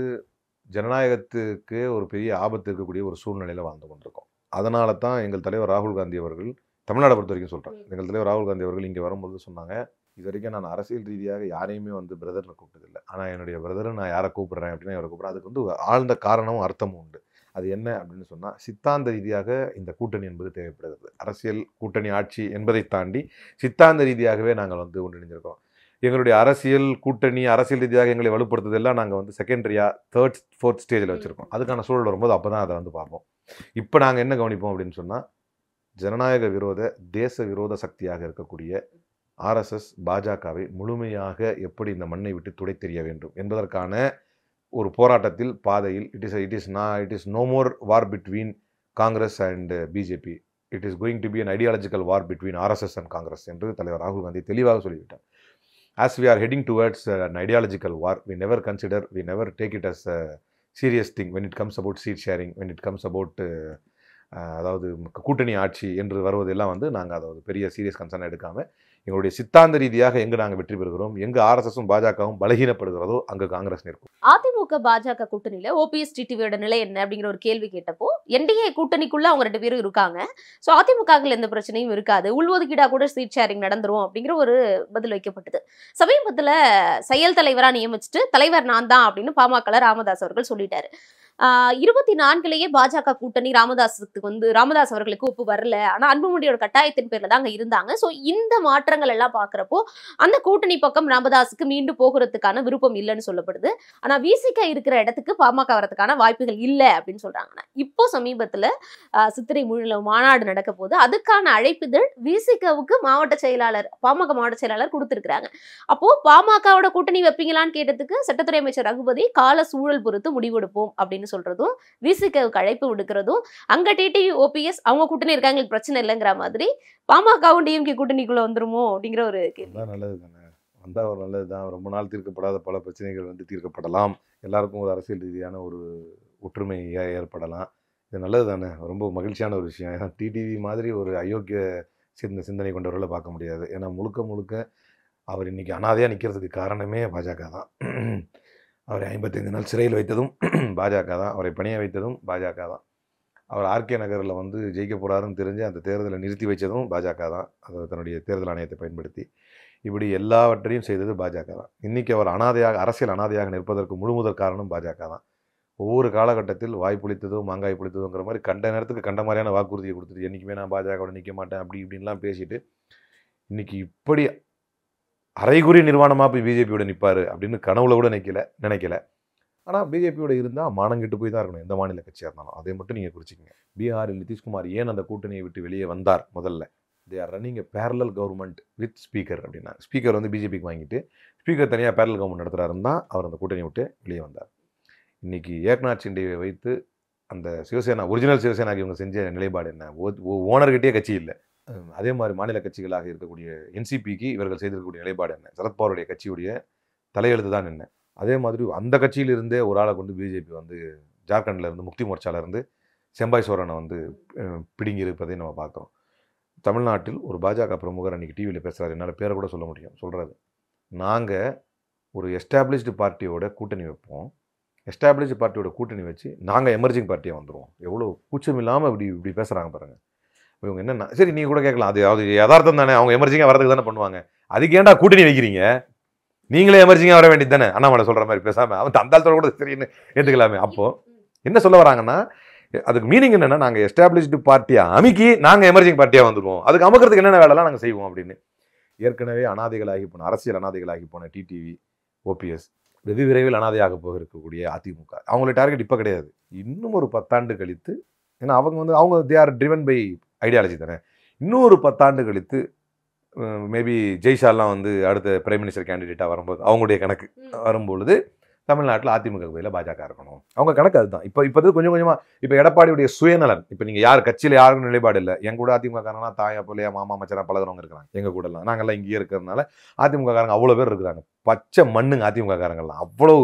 ஜனநாயகத்துக்கு ஒரு பெரிய ஆபத்து இருக்கக்கூடிய ஒரு சூழ்நிலையில வாழ்ந்து கொண்டிருக்கோம். அதனால தான் எங்கள் தலைவர் ராகுல் காந்தி அவர்கள், தமிழ்நாடை பொறுத்த வரைக்கும் சொல்றேன், எங்கள் தலைவர் ராகுல் காந்தி அவர்கள் இங்க வரும்போது சொன்னாங்க, இது வரைக்கும் நான் அரசியல் ரீதியாக யாரையுமே வந்து பிரதர்னு கூப்பிட்டதில்லை. ஆனால் என்னுடைய பிரதரை நான் யாரை கூப்பிடுறேன் அப்படின்னா இவரை கூப்பிட்றேன். அதுக்கு வந்து ஆழ்ந்த காரணமும் அர்த்தமும் உண்டு. அது என்ன அப்படின்னு சொன்னால், சித்தாந்த ரீதியாக இந்த கூட்டணி என்பது தேவைப்படுகிறது. அரசியல் கூட்டணி ஆட்சி என்பதை தாண்டி சித்தாந்த ரீதியாகவே நாங்கள் வந்து ஒன்றிணைஞ்சிருக்கோம். எங்களுடைய அரசியல் கூட்டணி அரசியல் ரீதியாக எங்களை வலுப்படுத்துதெல்லாம் நாங்கள் வந்து செகண்டரியாக தேர்ட் ஃபோர்த் ஸ்டேஜில் வச்சுருக்கோம். அதுக்கான சூழல் வரும்போது அப்போ தான் அதை வந்து பார்ப்போம். இப்போ நாங்கள் என்ன கவனிப்போம் அப்படின்னு சொன்னால், ஜனநாயக விரோத தேச விரோத சக்தியாக இருக்கக்கூடிய ஆர்எஸ்எஸ் பாஜகவை முழுமையாக எப்படி இந்த மண்ணை விட்டு துடை தெரிய வேண்டும் என்பதற்கான ஒரு போராட்டத்தில் பாதையில் it is no more war between Congress and BJP. It is going to be an ideological war between RSS and Congress என்று தலைவர் ராகுல் காந்தி தெளிவாக சொல்லிவிட்டார். As we are heading towards an ideological war, we never take it as a serious thing when it comes about seat sharing, when it comes about அதாவது கூட்டணி ஆட்சி என்று வருவதெல்லாம் வந்து நாங்கள் அதை பெரிய சீரியஸ் கன்சர்ன் எடுக்காமல் எங்களுடைய சித்தாந்த ரீதியாக எங்கே நாங்கள் வெற்றி பெறுகிறோம், எங்கே ஆர்எஸ்எஸும் பாஜகவும் பலகீனப்படுகிறதோ அங்கே காங்கிரஸ் நிற்கும். அதிமுக பாஜக கூட்டணியில ஓபிஎஸ் டிடிவியோட நிலை என்ன அப்படிங்கிற ஒரு கேள்வி கேட்டப்போ, என்டிஏ கூட்டணிக்குள்ள அவங்க 2 பேரும் இருக்காங்க, ஸோ அதிமுகவில் எந்த பிரச்சனையும் இருக்காது, உள்ஒதுக்கீடா கூட சீட் ஷேரிங் நடந்துரும் அப்படிங்கிற ஒரு பதில் வைக்கப்பட்டது. சமீபத்தில் செயல் தலைவரா நியமிச்சுட்டு தலைவர் நான் தான் அப்படின்னு பாமக ராமதாஸ் அவர்கள் சொல்லிட்டாரு. 24லேயே பாஜக கூட்டணி ராமதாஸ் அவர்களுக்கு ஒப்பு வரல. ஆனா அன்புமணியோட கட்டாயத்தின் பேர்ல தான் அங்க இருந்தாங்க. சோ இந்த மாற்றங்கள் எல்லாம் பாக்குறப்போ அந்த கூட்டணி பக்கம் ராமதாஸுக்கு மீண்டும் போகிறதுக்கான விருப்பம் இல்லைன்னு சொல்லப்படுது. ஆனா விசிக இருக்கிற இடத்துக்கு பாமக வரதுக்கான வாய்ப்புகள் இல்லை அப்படின்னு சொல்றாங்க. இப்போ சமீபத்துல சித்திரை மாநாடு நடக்க போது அதுக்கான அழைப்புதல் விசிகவுக்கு பாமக மாவட்ட செயலாளர் கொடுத்திருக்கிறாங்க. அப்போ பாமகவோட கூட்டணி வைப்பீங்களான்னு கேட்டதுக்கு சட்டத்துறை அமைச்சர் ரகுபதி கால சூழல் பொறுத்து முடிவெடுப்போம் அப்படின்னு சொல்றதும், விசிகவுக்கு அழைப்பு விடுக்கிறதும், அங்க டிடிவி ஓபிஎஸ் அவங்க கூட்டணி இருக்காங்க பிரச்சனை இல்லைங்கிற மாதிரி பாமகவும் டிஎம்கே கூட்டணிக்குள்ள வந்துருமோ அப்படிங்கிற ஒரு கேள்வி. நல்லது தானே, வந்தா ஒரு நல்லது தான். ரொம்ப நாள் தீர்க்கப்படாத பல பிரச்சனைகள் வந்து தீர்க்கப்படலாம். எல்லாருக்கும் ஒரு அரசியல் ரீதியான ஒரு ஒற்றுமை ஏற்படலாம். இது நல்லது தானே, ரொம்ப மகிழ்ச்சியான ஒரு விஷயம். ஏன்னா டிடிவி மாதிரி ஒரு அயோக்கிய சிந்தனை கொண்டவர்களை பார்க்க முடியாது. ஏன்னா முழுக்க அவர் இன்னைக்கு அனாதையாக நிற்கிறதுக்கு காரணமே பாஜக தான். அவரை 55 நாள் சிறையில் வைத்ததும் பாஜக தான், அவரை பணிய வைத்ததும் பாஜக தான், அவர் ஆர்கே நகரில் வந்து ஜெயிக்க போகிறாருன்னு தெரிஞ்சு அந்த தேர்தலை நிறுத்தி வைத்ததும் பாஜக தான், அது தன்னுடைய தேர்தல் ஆணையத்தை பயன்படுத்தி. இப்படி எல்லாவற்றையும் செய்தது பாஜக தான். இன்றைக்கி அவர் அரசியல் அனாதையாக நிற்பதற்கு முழுமுதற் காரணம் பாஜக தான். ஒவ்வொரு காலகட்டத்தில் வாய் புளித்ததோ மாங்காய் புளித்ததோங்கிற மாதிரி கண்ட நேரத்துக்கு கண்ட மாதிரியான வாக்குறுதியை கொடுத்துட்டு என்றைக்குமே நான் பாஜகவோட நிற்க மாட்டேன் அப்படி இப்படின்லாம் பேசிட்டு இன்றைக்கி இப்படி அரைகுறி நிர்வாணமாக போய் பிஜேபியோட நிற்பார் அப்படின்னு கனவுல கூட நினைக்கல. ஆனால் பிஜேபியோட இருந்தால் மானங்கிட்டு போய் தான் இருக்கணும், எந்த மாநில கட்சியாக இருந்தாலும். அதை மட்டும் நீங்கள் குறிச்சிக்கங்க. பீகாரில் நிதிஷ்குமார் ஏன் அந்த கூட்டணியை விட்டு வெளியே வந்தார்? முதல்ல they are running a parallel government with speaker அப்படின்னா, ஸ்பீக்கர் வந்து பிஜேபிக்கு வாங்கிட்டு ஸ்பீக்கர் தனியாக பேரலல் கவர்மெண்ட் நடத்துகிறாருன்னு தான் அவர் அந்த கூட்டணியை விட்டு வெளியே வந்தார். இன்றைக்கி ஏக்நாத் ஷிண்டேவை வைத்து அந்த சிவசேனா ஒரிஜினல் சிவசேனாக்கு இவங்க செஞ்ச நிலைப்பாடு என்ன? ஓனர்கிட்டே கட்சி இல்லை. அதே மாதிரி மாநில கட்சிகளாக இருக்கக்கூடிய என்சிபிக்கு இவர்கள் செய்திருக்கக்கூடிய நிலைப்பாடு என்ன? சரத்பவாருடைய கட்சியுடைய தலையெழுத்து தான் என்ன? அதே மாதிரி அந்த கட்சியிலிருந்தே ஒரு ஆளை கொண்டு பிஜேபி வந்து ஜார்க்கண்டில் இருந்து முக்தி மோர்ச்சாலேருந்து செம்பாய் சோரனை வந்து பிடுங்கி இருப்பதை நம்ம பார்க்குறோம். தமிழ்நாட்டில் ஒரு பாஜக பிரமுகர் அன்றைக்கி டிவியில் பேசுகிறாரு, என்னால் பேரை கூட சொல்ல முடியும். சொல்கிறாரு, நாங்கள் ஒரு எஸ்டாப்ளிஷ்டு பார்ட்டியோட கூட்டணி வைப்போம், எஸ்டாப்ளிஷ்டு பார்ட்டியோட கூட்டணி வச்சு நாங்கள் எமர்ஜிங் பார்ட்டியாக வந்துடுவோம். எவ்வளோ கூச்சம் இல்லாமல் இப்படி பேசுகிறாங்க பாருங்கள். இவங்க என்னன்னா சரி நீங்க கூட கேட்கலாம், அது யதார்த்தம் தானே, அவங்க எமர்ஜிங்காக வரதுக்கு தானே பண்ணுவாங்க, அதுக்கு ஏன்டா கூட்டணி வைக்கிறீங்க, நீங்களே எமர்ஜிங்காக வர வேண்டியது தானே, அண்ணாமலை சொல்ற மாதிரி பேசாம அவன் அந்தாலத்தோட கூட சரின்னு ஏற்றுக்கலாமே. அப்போ என்ன சொல்ல வராங்கன்னா, அதுக்கு மீனிங் என்னன்னா, நாங்கள் எஸ்டாப்ளிஷ்டு பார்ட்டியா அமுக்கி நாங்கள் எமர்ஜிங் பார்ட்டியாக வந்துடுவோம், அதுக்கு அமுக்கிறதுக்கு என்னென்ன வேலைலாம் நாங்கள் செய்வோம் அப்படின்னு. ஏற்கனவே அனாதைகளாகி போன அரசியல் அனாதைகளாகி போன டிடிவி, ஓபிஎஸ், வெகு விரைவில் அனாதையாக போக இருக்கக்கூடிய அதிமுக, அவங்களோட டார்கெட் இப்போ கிடையாது, இன்னும் ஒரு 10 ஆண்டு கழித்து. ஏன்னா அவங்க they are driven by ideology தானே. இன்னும் ஒரு 10 ஆண்டு கழித்து மேபி ஜெய்ஷாலாம் அடுத்த பிரைம் மினிஸ்டர் கேண்டிடேட்டாக வரும்போது அவங்களுடைய கணக்கு வரும்பொழுது தமிழ்நாட்டில் அதிமுக பதிலாக பாஜக இருக்கணும், அவங்க கணக்கு அதுதான். இப்போ கொஞ்சம் கொஞ்சமாக இப்போ எடப்பாடியுடைய சுயநலன், இப்போ நீங்கள் யார் கட்சியில் யாருக்கும் நிலைப்பாடு இல்லை, என் கூட அதிமுக காரங்கன்னா தாயா பிள்ளையா மாமா மச்சனா பழகிறவங்க இருக்கிறாங்க, எங்கள் கூடலாம் நாங்கள்லாம் இங்கேயே இருக்கிறதுனால அதிமுக காரங்க அவ்வளோ பேர் இருக்கிறாங்க, பச்சை மண்ணுங்க அதிமுக காரங்கள்லாம் அவ்வளோ.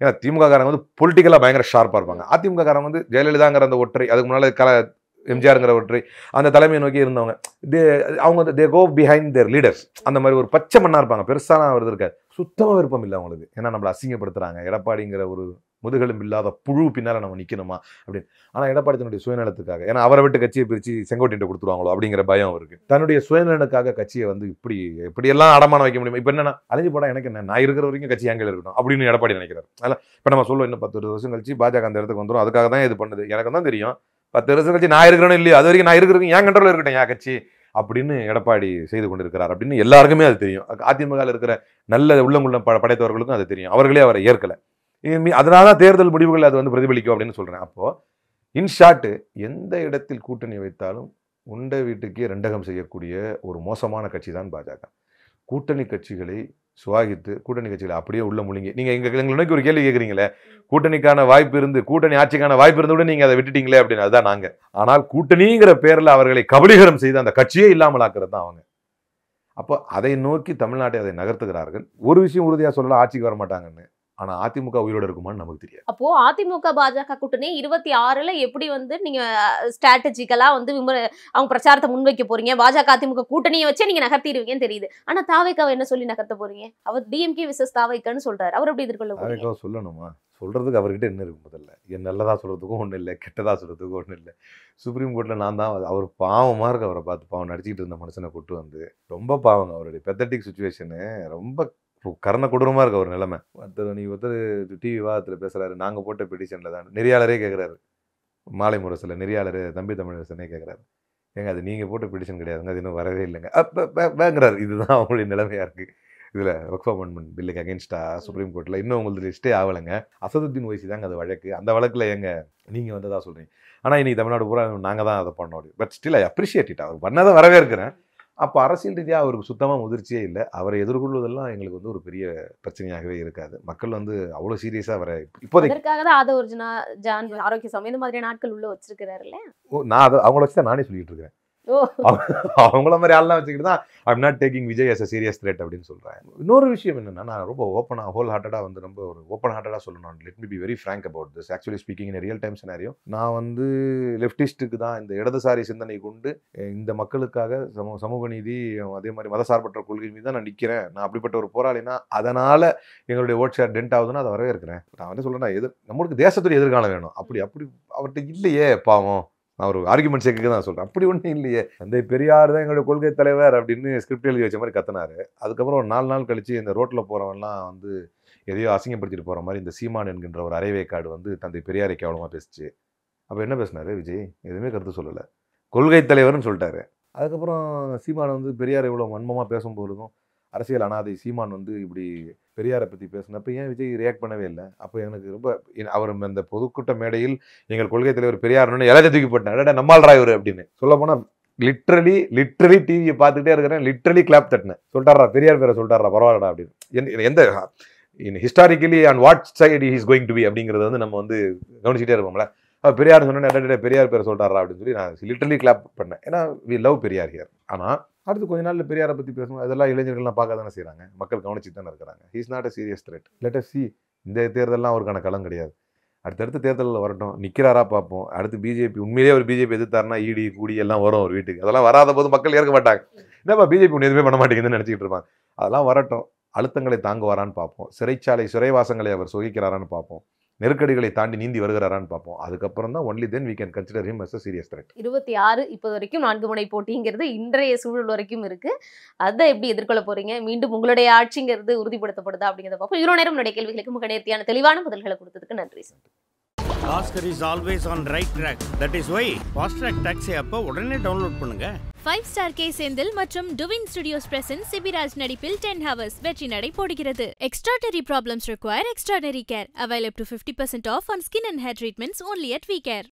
ஏன்னா திமுக காரங்க பொலிட்டிக்கலாக பயங்கர ஷார்ப்பாக இருப்பாங்க, அதிமுக காரங்க ஜெயலலிதாங்கிற அந்த ஒற்றை, அதுக்கு முன்னால் எம்ஜிஆருங்கிற ஒற்றை அந்த தலைமையை நோக்கி இருந்தவங்க, அவங்க தே கோ பிஹைண்ட் தேர் லீடர்ஸ், அந்த மாதிரி ஒரு பச்சை மண்ணாக இருப்பாங்க, பெருசான வருது இருக்காது, சுத்தமாக விருப்பம் இல்லை அவங்களுக்கு. ஏன்னா நம்மளை அசிங்கப்படுத்துறாங்க, எடப்பாடிங்கிற ஒரு முதுகெலும்பு இல்லாத புழு பின்னால் நம்ம நிற்கணுமா அப்படின்னு. ஆனால் எடப்பாடி தன்னுடைய சுயநலத்துக்காக, ஏன்னா அவரை விட்டு கட்சியை பிரித்து செங்கோட்டையிட்ட கொடுத்துருவாங்களோ அப்படிங்கிற பயம் அவருக்கு, தன்னுடைய சுயநலனுக்காக கட்சியை இப்படியெல்லாம் அடமானம் வைக்க முடியுமா, இப்போ என்னன்னா அழிஞ்சு போட எனக்கு என்ன, நான் இருக்கிற வரைக்கும் கட்சி எங்கே இருக்கணும் அப்படின்னு எடப்பாடி நினைக்கிறார். அதில் இப்போ நம்ம சொல்லுவோம் இன்னும் 10 வருஷம் கழிச்சு பாஜக அந்த இடத்துக்கு வந்துடும், அதுக்காக தான் இது பண்ணுது, எனக்கு தான் தெரியும் 10 வருஷம் கழிச்சு நான் இருக்கிறேன்னு இல்லையோ அது வரைக்கும் நான் இருக்கிறது என் கண்ட்ரோலில் இருக்கட்டும் என் கட்சி அப்படின்னு எடப்பாடி செய்து கொண்டிருக்கிறார் அப்படின்னு எல்லாருக்குமே அது தெரியும். அதிமுகவில் இருக்கிற நல்ல உள்ளங்குள்ள படைத்தவர்களுக்கும் அது தெரியும், அவர்களே அவரை ஏற்கலை. அதனால தான் தேர்தல் முடிவுகள் அது பிரதிபலிக்கும் அப்படின்னு சொல்றேன். அப்போ இன்ஷார்ட் எந்த இடத்தில் கூட்டணி வைத்தாலும் உண்ட வீட்டுக்கே ரெண்டகம் செய்யக்கூடிய ஒரு மோசமான கட்சி தான் பாஜக. கூட்டணி கட்சிகளை சுவாகித்து கூட்டணி கட்சிகளை அப்படியே உள்ள முழுங்கி, நீங்க எங்களை நோக்கி ஒரு கேள்வி கேட்குறீங்களே, கூட்டணிக்கான வாய்ப்பு இருந்து கூட்டணி ஆட்சிக்கான வாய்ப்பு இருந்து கூட நீங்க அதை விட்டுட்டீங்களே அப்படின்னு. அதுதான் நாங்க. ஆனால் கூட்டணிங்கிற பேர்ல அவர்களை கபலீகரம் செய்து அந்த கட்சியே இல்லாமல் ஆக்குறது தான் அவங்க. அப்போ அதை நோக்கி தமிழ்நாட்டை அதை நகர்த்துகிறார்கள். ஒரு விஷயம் உறுதியா சொல்லலாம், ஆட்சிக்கு வர மாட்டாங்கன்னு. ஆனா அதிமுக உயிரோடு இருக்குமான்னு நமக்கு தெரியாது. அப்போ அதிமுக பாஜக கூட்டணி 26ல எப்படி நீங்க ஸ்ட்ராட்டஜிக்கலா அவங்க பிரச்சாரத்தை முன்வைக்க போறீங்க, பாஜக அதிமுக கூட்டணியை வச்சே நீங்க நகர்த்திடுவீங்கன்னு தெரியுது. ஆனா தாவைக்காவை என்ன சொல்லி நகர்த்த போறீங்க? அவர் டிஎம்கே விசஸ் தாவைக்கான்னு சொல்றாரு, அவர் எப்படி எதிர்கொள்ள போறீங்க? தாவைக்காவை சொல்லணுமா? சொல்றதுக்கு அவர்கிட்ட என்ன இருக்கு? முதல்ல என் நல்லதா சொல்றதுக்கும் ஒன்றும் இல்லை, கெட்டதா சொல்றதுக்கும் ஒன்றும் இல்லை. சுப்ரீம் கோர்ட்ல நான் தான், அவர் பாவமா இருக்கு, அவரை பார்த்து பாவம் நடிச்சுக்கிட்டு இருந்த மனுஷனை கொண்டு ரொம்ப பாவங்க. அவருடைய பெத்தட்டிக் சுச்சுவேஷனு ரொம்ப கரண கொடூரமா இருக்கு அவர் நிலைமை. டிவி விவாதத்தில் பேசுறாரு, நாங்க போட்ட பெட்டிஷன்ல தான் நெறியாளரே கேட்கிறாரு, மாலை முரசில் நெறியாளர் தம்பி தமிழரசனே கேட்குறாரு, ஏங்க அது நீங்கள் போட்ட பெட்டிஷன் கிடையாதுங்க, அது இன்னும் வரவே இல்லைங்க வேங்கிறாரு. இதுதான் அவங்களுடைய நிலைமையாக இருக்குது. இதில் ஒர்க் ஃப்ரம் அமெண்ட்மெண்ட் பில்லுக்கு அகேன்ஸ்டாக சுப்ரீம் கோர்ட்டில் இன்னும் உங்களுக்கு லிஸ்ட்டே ஆகலைங்க. அசதுத்தீன் ஓய்சி தாங்க அது வழக்கு, அந்த வழக்கில் எங்க நீங்கள் வந்ததா சொல்கிறீங்க. ஆனால் இன்னைக்கு தமிழ்நாடு பூரா நாங்கள் தான் அதை பண்ணோம். But still I appreciate it, அவர் பண்ணதை வரவே இருக்கிறேன். அப்போ அரசியல் ரீதியாக அவருக்கு சுத்தமாக முதிர்ச்சியே இல்லை. அவரை எதிர்கொள்வதெல்லாம் எங்களுக்கு ஒரு பெரிய பிரச்சனையாகவே இருக்காது. மக்கள் அவ்வளோ சீரியஸாக அவரை இப்போதைக்கு தான் ஆதவர்ஜுனா ஜான் ஆரோக்கியசாமி இந்த மாதிரியான நாட்கள் உள்ள வச்சிருக்கிறாருல்ல. நான் அதை அவங்கள வச்சு தான் நானே சொல்லிட்டு இருக்கிறேன். அவங்கள மாதிரி ஆள்லாம் வச்சுக்கிட்டு தான் I'm not taking Vijay as a serious threat அப்படின்னு சொல்கிறேன். இன்னொரு விஷயம் என்னென்னா, நான் ரொம்ப ஓப்பனாக ஹோல் ஹார்ட்டடாக ரொம்ப ஒரு ஓப்பன் ஹார்ட்டடாக சொல்லணும். Let me be very frank about this. Actually speaking in real time scenario, நான் லெஃப்டிஸ்ட்டுக்கு தான் இந்த இடதுசாரி சிந்தனை கொண்டு இந்த மக்களுக்காக சமூக நீதி அதே மாதிரி மதசார்பற்ற கொள்கை மீது தான் நான் நிற்கிறேன், நான் அப்படிப்பட்ட ஒரு போராளினா அதனால் எங்களுடைய ஓட் ஷேர் டென்ட் ஆகுதுன்னா அதை வரவேற்கிறேன். நான் சொல்கிறேன், நம்மளுக்கு தேசத்துடைய எதிர்காலம் வேணும். அப்படி அவர்கிட்ட இல்லையே பாவம். நான் ஒரு ஆர்குமெண்ட் சேர்க்க தான் சொல்கிறேன், அப்படி ஒன்றும் இல்லையே. அந்த பெரியார் தான் எங்களுடைய கொள்கை தலைவர் அப்படின்னு ஸ்கிரிப்ட் எழுதி வச்ச மாதிரி கத்தினாரு. அதுக்கப்புறம் ஒரு 4 நாள் கழிச்சு இந்த ரோட்டில் போகிறவன்லாம் எதையோ அசிங்கப்படுத்திட்டு போகிற மாதிரி இந்த சீமான் என்கின்ற ஒரு அரைவேக்காடு தந்தை பெரியாரை கேவலமாக பேசிச்சு. அப்போ என்ன பேசினாரு விஜய்? எதுவுமே கருத்து சொல்லலை, கொள்கை தலைவர்னு சொல்லிட்டாரு. அதுக்கப்புறம் சீமான் பெரியார் இவ்வளோ வன்மமாக பேசும்பொழுதும் அரசியல் அனாதை சீமான் இப்படி பெரியாரை பற்றி பேசினப்போ ஏன் விஜய் ரியாக்ட் பண்ணவே இல்லை? அப்போ எனக்கு ரொம்ப அவர் அந்த பொதுக்கூட்ட மேடையில் எங்கள் கொள்கை தலைவர் பெரியார்னு எல்லாத்தையும் தூக்கி போட்டேன், நம்மால் ராயவர் அப்படின்னு சொல்ல போனால் லிட்ரலி டிவியை பார்த்துக்கிட்டே இருக்கிறேன், லிட்ரலி கிளாப் தட்டினேன். சொல்லிட்டாரா பெரியார் பேரை சொல்லிட்டாரா, பரவாயில்லடா அப்படின்னு. எந்த historically and what side is going to be அப்படிங்கிறது நம்ம கவனிச்சுட்டே இருப்போம்ல. பெரியார் சொன்னேன், பெரியார் பேரை சொல்லிட்டாரா அப்படின்னு சொல்லி நான் லிட்ரலி கிளாப் பண்ணேன். ஏன்னா வி லவ் பெரியார் ஹியர். ஆனால் அடுத்து கொஞ்ச நாளில் பெரியாரை பற்றி பேசணும், அதெல்லாம் இளைஞர்கள்லாம் பார்க்க தானே செய்கிறாங்க, மக்கள் கவனிச்சுட்டு தானே இருக்கிறாங்க. He is not a serious threat. Let us see. இந்த தேர்தல்லாம் அவருக்கான களம் கிடையாது. அடுத்தடுத்து தேர்தலில் வரட்டும், நிற்கிறாரா பார்ப்போம். அடுத்து பிஜேபி உண்மையிலேயே ஒரு பிஜேபி எதிர்த்தாருன்னா இடி கூடி எல்லாம் வரும் ஒரு வீட்டுக்கு. அதெல்லாம் வராத போது மக்கள் ஏற்க மாட்டாங்க. என்னப்பா பிஜேபி ஒன்று எதுவுமே பண்ண மாட்டேங்குதுன்னு நினச்சிக்கிட்டு இருப்பாங்க. அதெல்லாம் வரட்டும், அழுத்தங்களை தாங்குவாரான்னு பார்ப்போம். சிறைவாசங்களை அவர் சுகிக்கிறாரான்னு பார்ப்போம். நெருக்கடிகளை தாண்டி நீந்தி வருகிறாரான்னு பார்ப்போம். அதுக்கப்புறம் தான் only then we can consider him as a serious threat. 26 இப்போது வரைக்கும் 4 முனை போட்டிங்கிறது இன்றைய சூழல் வரைக்கும் இருக்கு. அதை எப்படி எதிர்கொள்ள போறீங்க? மீண்டும் உங்களுடைய ஆட்சிங்கிறது உறுதிப்படுத்தப்படுதா அப்படிங்கிறத பார்ப்போம். இவ்வளவு நேரம் உங்களுடைய கேள்விகளுக்கு மிக நேர்த்தியான தெளிவான பதில்களை கொடுத்ததுக்கு நன்றி sir. Oscar is always on right track. That is why Fast Track Taxi app உடனே டவுன்லோட் பண்ணுங்க. 5-star கே செந்தில் மற்றும் டுவின் ஸ்டுடியோஸ் பிரசன்ஸ் சிபிராஜ் நடிப்பில் 10 Hours வெற்றி நடை போடுகிறது. Extraordinary problems require extraordinary care. Available to 50% off on skin and hair treatments only at We Care.